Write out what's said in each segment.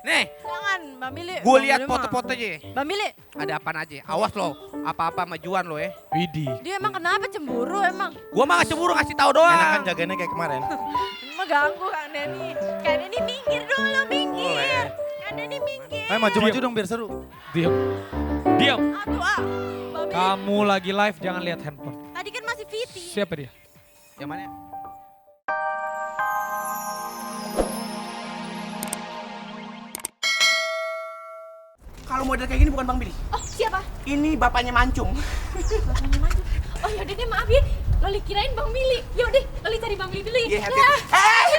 Nih, Jangan, Bang Billy. gue Bang lihat Billy mah. foto-foto aja. Bang Billy, Ada apaan aja. Awas lo, apa-apa majuan lo ya. Widih. dia emang kenapa cemburu emang? Gue mah gak cemburu ngasih tahu doang. Enakan jaganya kayak kemarin. Emang ganggu Kang Denny. Kang Denny minggir dulu, minggir. Kang Denny minggir. Ayo maju-maju dong biar seru. Diam. Diam. Aduh, Bang Billy. Kamu lagi live jangan lihat handphone. Tadi kan masih Viti. Siapa dia? Yang mana? Kalau model kayak gini bukan Bang Billy. Oh, siapa? Ini bapaknya Mancung. Bapaknya maju. Oh yaudah deh, maaf ya. Loli kirain Bang Billy. Yaudah, Loli cari Bang Billy dulu ya. Iya, hati-hati.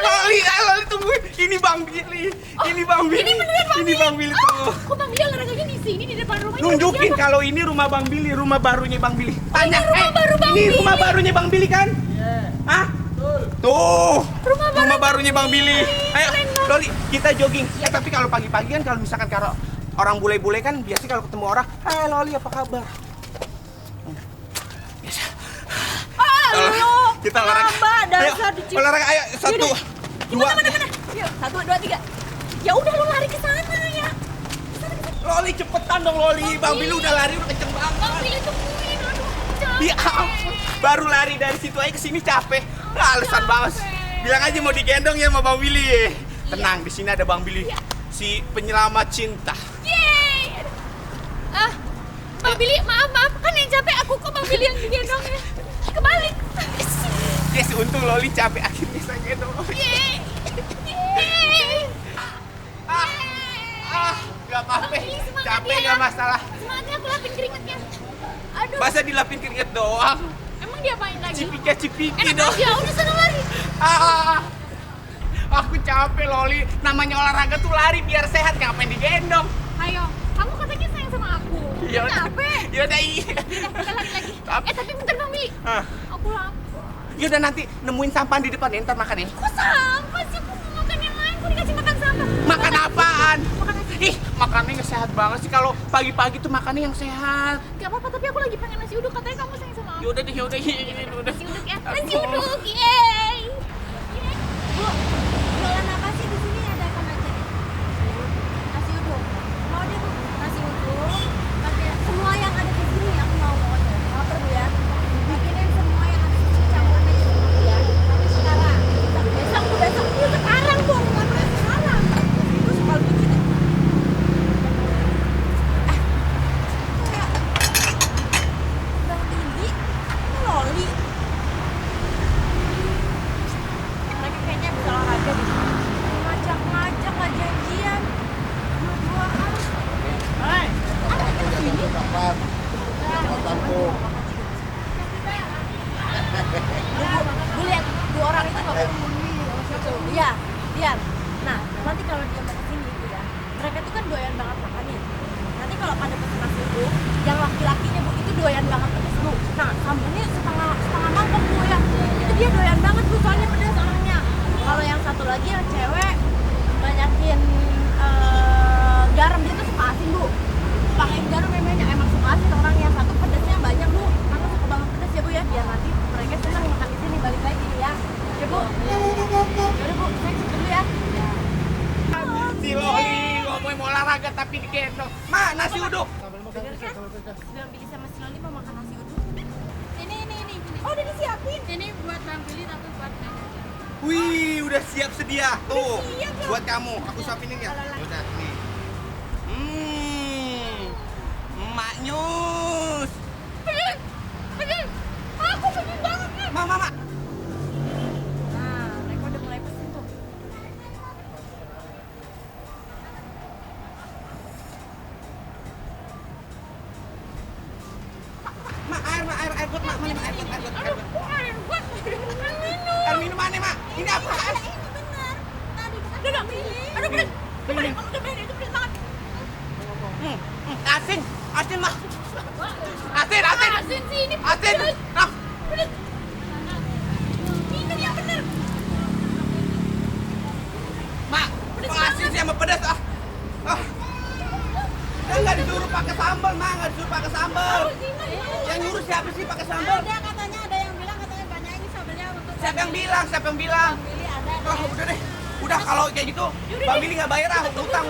Loli tungguin. Ini Bang Billy. Ini Bang Billy. Ini beneran Bang Ini Billy. Bang Billy tuh. Kok Bang Billy olahraganya di sini di depan rumahnya? Nunjukin Siapa? kalau ini rumah Bang Billy, rumah barunya Bang Billy. Tanya, rumah baru Bang ini Billy. rumah barunya Bang Billy kan? Iya. Hah? Tuh. Rumah barunya Bang Billy. Ayo, Loli, kita jogging. Tapi kalau pagi-pagi kan kalau misalkan kalau orang bule-bule kan biasanya kalau ketemu orang, "Hai Loli, apa kabar?" Biasa. Lo, Kita olahraga. Mbak, Ayo, dasar dicip. olahraga. Ayo, satu, Yaudah. dua. Mana? Yuk, 1, 2, 3. Ya udah lo lari ke sana ya. Loli cepetan dong Loli. Bang Billy udah lari udah kenceng banget. Bang Billy tungguin, aduh. Capek. Ya ampun, baru lari dari situ aja ke sini capek. Nggak alasan banget. Bilang aja mau digendong ya sama Bang Billy. Tenang, di sini ada Bang Billy. Si penyelamat cinta. Yeay. Bang Billy, maaf. Kan yang capek aku kok Bang Billy yang digendong ya. Kebalik. Yes, untung Loli capek akhirnya saya gendong Loli. Yeay. Yeay. Gak apa-apa. Bang Billy, semangat Capek ya. gak masalah. Semangatnya aku lapin keringetnya. Aduh, Masa dilapin keringet doang? emang diapain lagi? Cipika-cipiki Enak dong. aja, udah sana lari. Aku capek Loli. Namanya olahraga tuh lari biar sehat. Ngapain digendong? Ayo, kamu katanya sayang sama aku. Yaudah. Capek. Yaudah iya. Yaudah, kita lari lagi. Tapi- Tapi bentar Bang Billy. Ah. Aku lapar. Yaudah nanti nemuin sampah di depan ya, ntar makan ya. Kok sampah sih? Aku mau makan yang lain. Kok dikasih makan sampah? Makan apaan? Makan nasi. Ih, makannya nggak sehat banget sih kalau pagi-pagi tuh makannya yang sehat. Gak apa-apa, tapi aku lagi pengen nasi uduk. Katanya kamu sayang sama aku. Yaudah deh, yaudah. Nasi uduk ya? Nasi uduk, yeay. Bu, jualan apa sih di sini? Ada apa aja nih? Nasi uduk. Mau deh Bu, nasi uduk. Pakai semua yang ada di sini aku mau pokoknya. Lapar Bu ya. Bikinin semua yang ada di sini campuran aja semua Bu ya. Tapi sekarang. Besok Bu, besok. Yuk sekarang Bu, nggak boleh sekarang. Terus kalau gitu deh. Bang Billy, ini Loli. Mereka kayaknya bisa olahraga deh. Ngajak-ngajak, nggak janjian. Dua-duaan. Bu lihat, dua orang itu nggak Iya, lihat. Nah, nanti kalau dia mau kesini gitu ya, mereka tuh kan doyan banget makan nih. Nanti kalau pada pesen nasi uduk, yang laki-lakinya Bu itu doyan banget pedes Bu. Nah, sambelnya setengah mangkok Bu ya. Itu dia doyan banget Bu, soalnya pedas orangnya. Kalau yang satu lagi yang cewek banyakin garam, dia tuh suka asin Bu. Pakai garam memangnya emang suka asin orangnya. Satu pedasnya banyak Bu, karena suka banget pedas ya Bu ya. Biar nanti mereka senang makan di sini balik lagi ya. Ya Bu. Yaudah Bu, saya ikut dulu ya. Si Loli ngomongin mau olahraga tapi digendong. Ma, nasi uduk. Bener kan? Bang Billy sama si Loli mau makan nasi uduk. Ini. Oh, udah disiapin. Ini buat Bang Billy tapi buat Neng. Wih, udah siap sedia. Tuh, siap loh. buat kamu. Aku suapinin ya. Udah, nih. Mak Nyus. Pengen. Aku pengen banget nih. Ma. Nah, mereka udah mulai pesen tuh. Ma, air buat Ma. Mana, Ma, air buat. Air buat. Air minum mana, Ma? Ini apa? Ini bener. Tadi bener. Aduh, bener. Kamu udah bener, itu bener banget. Asin, Ma. Asin. Asin sih ini. Asin. Pedes. Ah, Pedes. Ini yang bener. Ma, kok asin sih sama pedas ah. Kan nggak disuruh pakai sambal, Ma. Nggak disuruh pakai sambal. Yang nyuruh siapa sih pakai sambal? Katanya ada yang bilang katanya banyak ini sambelnya untuk Siapa yang bilang? Billy ada. Oh, udah deh. Udah kalau kayak gitu, Bang Billy nggak bayar ah. Utang.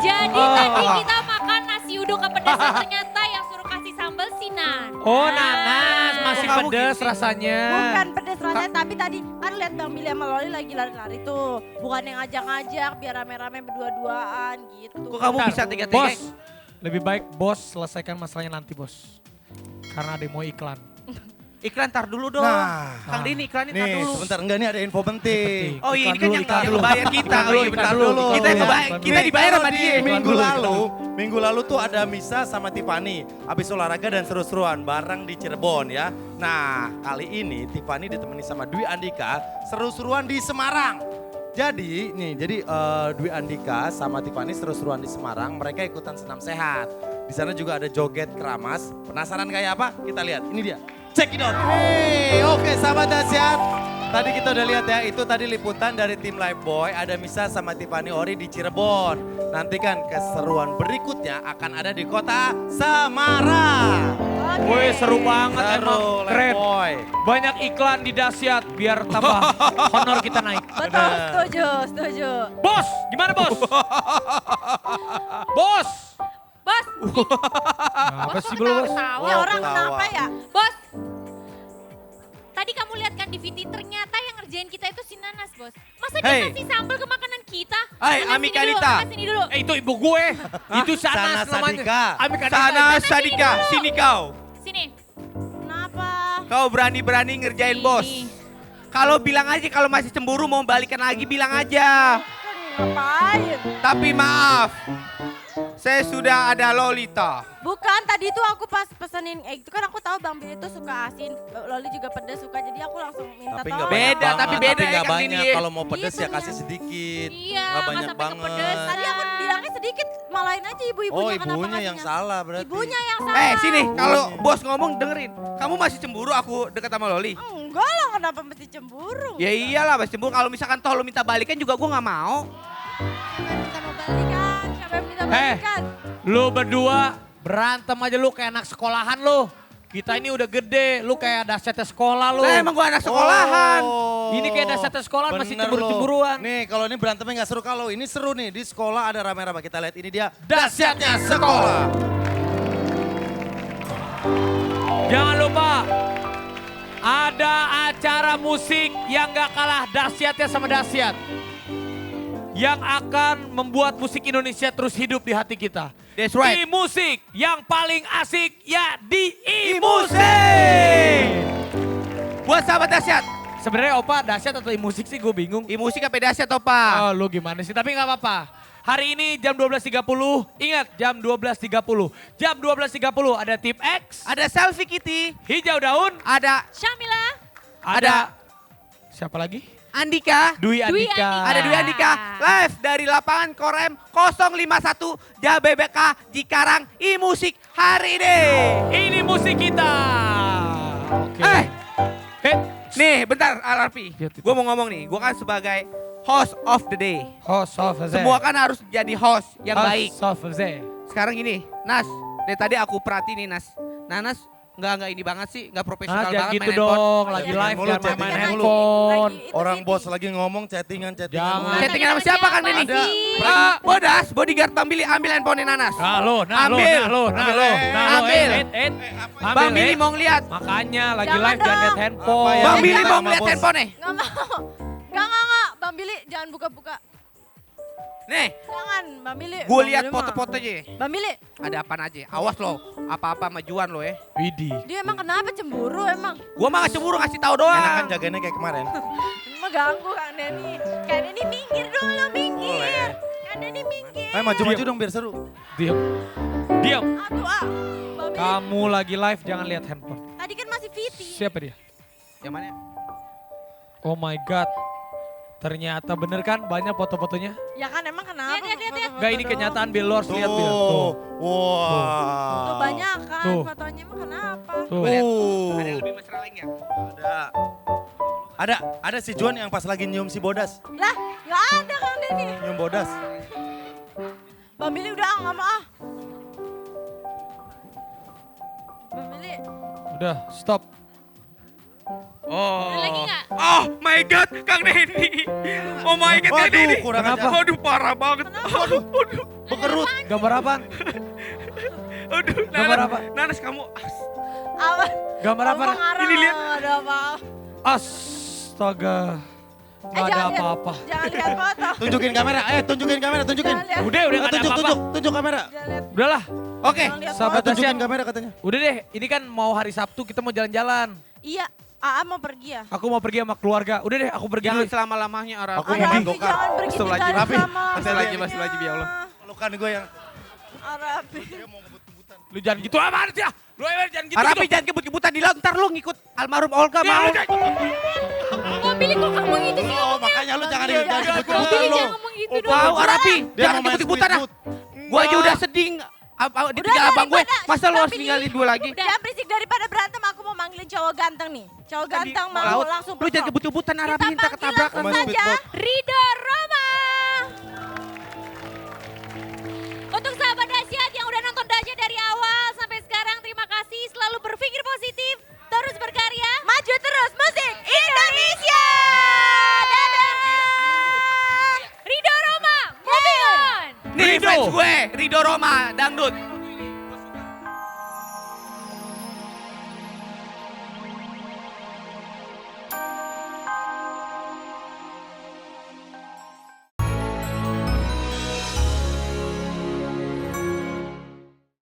Jadi tadi kita makan nasi uduk kepedesan ternyata yang suruh kasih sambal sinan. Oh nanas, masih kamu pedes gitu sih? rasanya. Bukan pedes rasanya, tapi tadi kan lihat Bang Billy sama Loli lagi lari-lari tuh. Bukan yang ngajak-ngajak biar rame-rame berdua-duaan gitu. Kok kamu Bentar, bisa tega-tega? Bos, lebih baik bos selesaikan masalahnya nanti bos. Karena ada yang mau iklan. Iklan tar dulu dong. Nah. Kang Dini iklanin tar Nih, dulu. sebentar. Enggak, ini ada info penting. Oh iya, ini kan yang Iklan dulu. bayar kita. Oh iya benar dulu. dulu. Kita yang bayar, kita Nih, dibayar kalau sama di dia. Minggu lalu tuh ada Misa sama Tiffany. Habis olahraga dan seru-seruan bareng di Cirebon ya. Nah, kali ini Tiffany ditemani sama Dwi Andika seru-seruan di Semarang. Jadi Dwi Andika sama Tiffany seru-seruan di Semarang. Mereka ikutan senam sehat. Di sana juga ada joget keramas. Penasaran kayak apa? Kita lihat. Ini dia. Check it out. Hey, oke sahabat dahsyat. Tadi kita udah lihat ya, itu tadi liputan dari tim Lifeboy. Ada Misa sama Tiffany Ori di Cirebon. Nantikan keseruan berikutnya akan ada di kota Semarang. Woi seru banget emang, Seru, keren. Lifeboy. Banyak iklan di Dahsyat biar tambah honor kita naik. Betul, setuju. Bos, gimana bos? Bos! Bos, Apa sih belum bos? tahu. Ya orang ketawa. kenapa ya? Bos, tadi kamu lihat kan di VT ternyata yang ngerjain kita itu si Nanas bos. Masa dia Hey. kasih sambal ke makanan kita? Hai, Nanas, Ami sini dulu, Kanita. Nanas, sini dulu. Itu ibu gue. Itu Sana Sanas namanya. Sadika. Ami Kanita. Sana Sadika, sini kau. Sini. Kenapa? Kau berani-berani ngerjain bos. Ini. Kalau bilang aja kalau masih cemburu mau balikan lagi bilang aja. Ngapain? Tapi maaf, saya sudah ada Lolita. Bukan, tadi itu aku pas pesenin itu kan aku tahu Bang Billy itu suka asin, Loli juga pedas suka, jadi aku langsung minta Tapi tolong. nggak Beda, banyak tapi banget, beda tapi ya, nggak Kang banyak. Dini. Kalau mau pedes Iya, ya kasih bener. sedikit. Iya, Nggak nggak banyak sampai banget. kepedesan. Tadi aku bilangnya sedikit, malahin aja ibu-ibunya Oh kenapa ibunya yang ngasihnya. salah berarti. Ibunya yang salah. Sini, kalau bos ngomong dengerin. Kamu masih cemburu aku dekat sama Loli? Enggak lah, kenapa mesti cemburu? Ya iyalah masih cemburu. Kalau misalkan toh lo minta balikan juga gue nggak mau. Siapa yang minta balikan? Lu berdua berantem aja lu kayak anak sekolahan lu. Kita ini udah gede, lu kayak Dahsyatnya sekolah lu. Lah emang gue anak sekolahan. Ini kayak Dahsyatnya sekolah masih Bener cemburu-cemburuan. lo. Nih kalau ini berantemnya gak seru, kalau ini seru nih. Di sekolah ada rame-rame, kita lihat ini dia. Dahsyatnya Sekolah. Jangan lupa ada acara musik yang gak kalah dahsyatnya sama dahsyat. Yang akan membuat musik Indonesia terus hidup di hati kita. That's right. Di musik yang paling asik ya di Imusik. Buat sahabat dahsyat. Sebenarnya Opa dahsyat atau musik sih gue bingung. Imusik apa dahsyat Opa? Oh lu gimana sih, tapi gak apa-apa. Hari ini jam 12.30, ingat jam 12.30. Jam 12.30 ada Tip X, Ada selfie Kitty. Hijau Daun, Ada Syamila. ada siapa lagi? Andika. Dwi Dwi Andika. Andika. Ada Dwi Andika live dari lapangan Korem 051 JBBK Cikarang Imusik hari ini. Ini musik kita. Oke. Eh, Nih, nih bentar LRP. Lihat itu. Gue mau ngomong nih, gue kan sebagai host of the day. host of the Semua kan harus jadi host yang baik. Host of the Sekarang gini, Nas, dari tadi aku perhatiin nih Nas. Nah Nas, nggak ini banget sih, nggak profesional jangan banget gitu main handphone. dong, lagi Iya. live Mulu, jangan main chattingan mulu. handphone. Orang bos lagi ngomong chattingan. Jangan. Chattingan sama siapa Kang Denny? Ada. Bodas, bodyguard Bang Billy, ambil handphone Nanas. Nah lo, Ambil. Ambil. Bang Billy mau ngeliat. Makanya lagi Jangan live jangan dong. lihat handphone. Apa ya? Bang Jangan Billy sama mau ngeliat bos. handphone nih. Nggak mau. Nggak. Bang Billy jangan buka-buka. Nih, Jangan, Bang Billy. gue Bang lihat Billy mah. foto-fotonya. Bang Billy, Ada apaan aja. Awas lo, apa-apa majuan lo ya. Widih. dia emang kenapa cemburu emang? Gue mah gak cemburu ngasih tahu doang. Enakan jaganya kayak kemarin. Emang ganggu Kang Denny. Kang Denny minggir dulu, minggir. Boleh. Kang Denny minggir. Ayo maju-maju dong biar seru. Diam. Diam. Aduh, Bang Billy. Kamu lagi live jangan lihat handphone. Tadi kan masih Viti. Siapa dia? Yang mana? Oh my god. Ternyata bener kan banyak foto-fotonya? Ya kan emang kenapa? Lihat. foto-foto Enggak ini doang? kenyataan Bill, lo harus Tuh. lihat Bill. Tuh. Wah. Tuh banyak kan Tuh. fotonya emang kenapa? Tuh. Ada yang lebih mesra lagi nggak? Ada si Juan yang pas lagi nyium si Bodas. Lah, nggak ada Kang Denny. Nyium Bodas. Bang Billy udah nggak mau ah. Bang Billy, Udah, stop. Ada lagi nggak? Oh my god, Kang Denny. Oh my god, Kang Waduh, Denny. kurang Kenapa? ajar. Waduh, parah banget. Aduh, aduh, Bekerut. Gambar apaan? aduh. Gambar Nanas, apa? Nanas kamu. Apa? Gambar apa? Abang Ara, Ini lihat. ada apa? Astaga. Gak ada jangan lihat. apa-apa. Jangan lihat foto. Tunjukin kamera, tunjukin kamera, tunjukin. Jangan lihat. Udah gak ada Tunjuk, apa-apa. tunjuk, tunjuk kamera. Jangan lihat. Udahlah. Oke. Jangan lihat Sahabat foto. Tunjukin Dasyat. kamera katanya. Udah deh, ini kan mau hari Sabtu kita mau jalan-jalan. Iya, Aa mau pergi ya? Aku mau pergi sama keluarga. Udah deh, aku pergi Jangan dulu. selama-lamanya Ara. Aku mau Arabi, main go-kart. jangan pergi Astagfirullahaladzim. tinggalin Rapi. sama Astagfirullahaladzim, ya Allah. Pelukan gue yang Arabi. Lu jangan gitu amat ya. Lu jangan gitu. Arabi jangan kebut-kebutan di laut, ntar lu ngikut almarhum Olga mau. Oh, Billy kok kamu gitu sih Oh, ngomongnya? makanya lu jangan Iya, jangan iya. kebut-kebutan Billy lu. jangan ngomong gitu dong. Wow, Arabi, Dia jangan mau main kebut-kebutan ah. speedboat. Gua aja udah sedih. Ditinggal abang gue, masa lu harus Tapi ninggalin dua lagi? Jangan berisik, daripada berantem aku mau manggilin cowok ganteng nih. Cowok ganteng mau Laut. langsung Lu jangan kebut-kebutan Arabi, Kita ntar panggil ketabrakan. langsung Main saja. speedboat. Ridho Roma. Untuk sahabat Dasyat yang udah nonton Dasyat dari awal sampai sekarang, terima kasih. Selalu berpikir positif, terus berkarya. Maju terus musik Indonesia. Dadah. Ridho Roma, moving on. Nih fans gue, Ridho Roma, dangdut.